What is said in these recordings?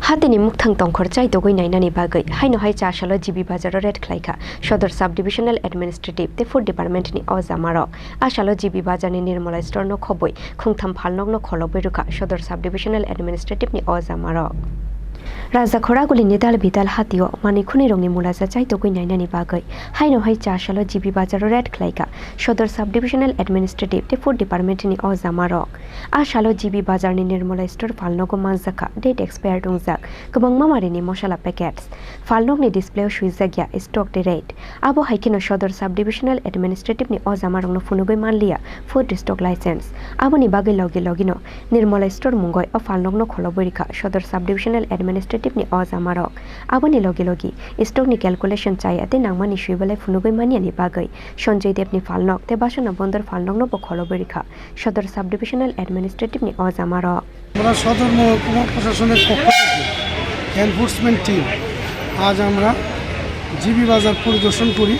Hatini Muktang Tongkor Chai Dogoi Nainani Bagai, Haino Hai Chashalo GB Bazar Red Klaika, Sadar Sub-Divisional Administrative, the Food Department ni Ojamarok, Ashalo GB Bazarni Nirmola Store no Khoboi, Khongtham Phalnokno Kholobwi Rwkha, Sadar Sub-Divisional Administrative ni Ojamarok. Raja Khoraguli Nidal Bidal Hatio, Manikuni Rongi Mulaza Chai Dogoi Nainani Bagai, Haino Hai Chashalo GB Bazar Red Klaika, Sadar Sub-Divisional Administrative, the Food Department ni Ojamarok, Ashalo GB Bazarni Nirmola Store Phalnokno Manzaka, date expired Ungzak, Kabang Mamarini Moshala packets, Phalnokni display Shuizagya, stock the rate, Abo Haikino Sadar Sub-Divisional Administrative ni Ojamarok no Funugoi Manlia, food stock license, Aboni Bagai Logino, Nirmola Store Mungoi of Phalnokno Kholobwi Rwkha, Sadar Sub-Divisional Administrative ni Ojamarok, Aboni Logi, stock ni calculation chai ate Nangmani Shuibale Funugoi Mania ni Bagai, Sonjay Dev ni Phalnok, te Bashana Bondar Phalnokno bo Kholobwi Rwkha, Sadar Sub-Divisional Administrative ni Ojamarok. আমরা সদর মহকুমা প্রশাসনের পক্ষ থেকে enforcement team আজ আমরা GB বাজার পরিদর্শন করি।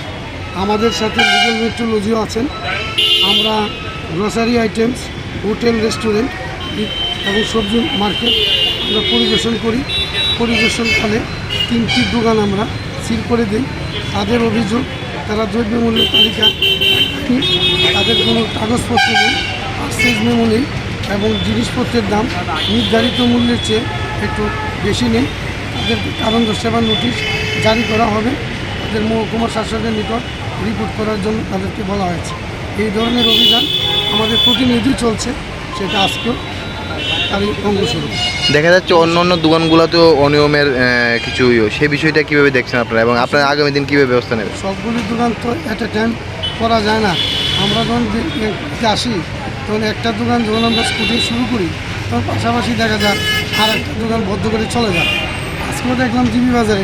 আমাদের সাথে লিগ্যাল মেট্রোলজিও আছেন। আমরা গ্রোসারি আইটেমস, হোটেল, রেস্টুরেন্ট এবং সবজি মার্কেট আমরা পরিদর্শন করি। পরিদর্শনকালে 3টি দোকান আমরা সিল করে দিই। তাদের অভিযোগ তারা দ্রব্যমূল্য তালিকা তাদের কোনো কাগজপত্র নেই, পারচেজ মেমো নেই এবং জিনিসপত্রের দাম নির্ধারিত মূল্যের চেয়ে একটু বেশি নেই। তাদেরকে কারণ দর্শাবার নোটিশ জারি করা হবে। তাদের মহকুমা শাসকের নিকট রিপোর্ট করার জন্য তাদেরকে বলা হয়েছে। এই ধরনের অভিযান আমাদের প্রতিনিধি চলছে, সেটা আজকেও তারই অঙ্গস্বরূপ। দেখা যাচ্ছে অন্য অন্য দোকানগুলোতেও অনিয়মের কিছু সেই বিষয়টা কীভাবে দেখছেন আপনারা এবং আপনারা আগামী দিন কীভাবে ব্যবস্থা নেবেন? সবগুলি দোকান তো অ্যাট এ টাইম করা যায় না। আমরা যখন আসি তখন একটা দোকান যখন আমরা স্কুটিং শুরু করি তখন পাশাপাশি দেখা যায় আর একটা দোকান বদ্ধ করে চলে যায়। আজকেও দেখলাম জিবি বাজারে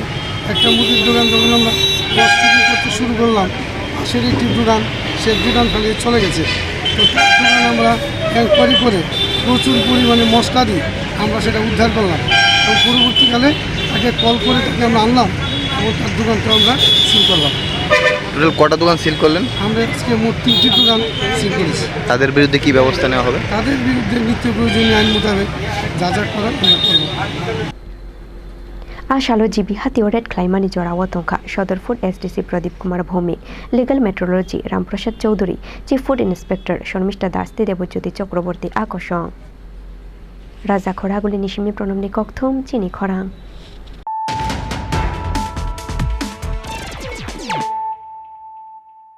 একটা মুদির দোকান যখন আমরা প্রস্তুতি করতে শুরু করলাম, পাশের একটি দোকান সে দোকান ফেলিয়ে চলে গেছে। তো তার দোকান আমরা এনকোয়ারি করে প্রচুর পরিমাণে মশলা দিয়ে আমরা সেটা উদ্ধার করলাম এবং পরবর্তীকালে তাকে কল করে তাকে আমরা আনলাম এবং তার দোকানটা আমরা সিল করলাম। টোটাল কটা দোকান সিল করলেন? আমরা আজকে মোট 3টি দোকান সিল করেছি। তাদের বিরুদ্ধে কী ব্যবস্থা নেওয়া হবে? তাদের বিরুদ্ধে নিত্য প্রয়োজনীয় আইন মোতাবেক যা যা করার আমরা করব। Ashalo GB Hatio Red Klaimani Jorawa Tongka, Sadar Food SDC Pradip Kumar Bhomi, Legal Metrology Ramprasad Choudhury, Chief Food Inspector Shormishta Das Debojyoti Chakraborty Akoshong, Raja Khoraguli Nishimi Pronomni Khongtham, Chini Khorang.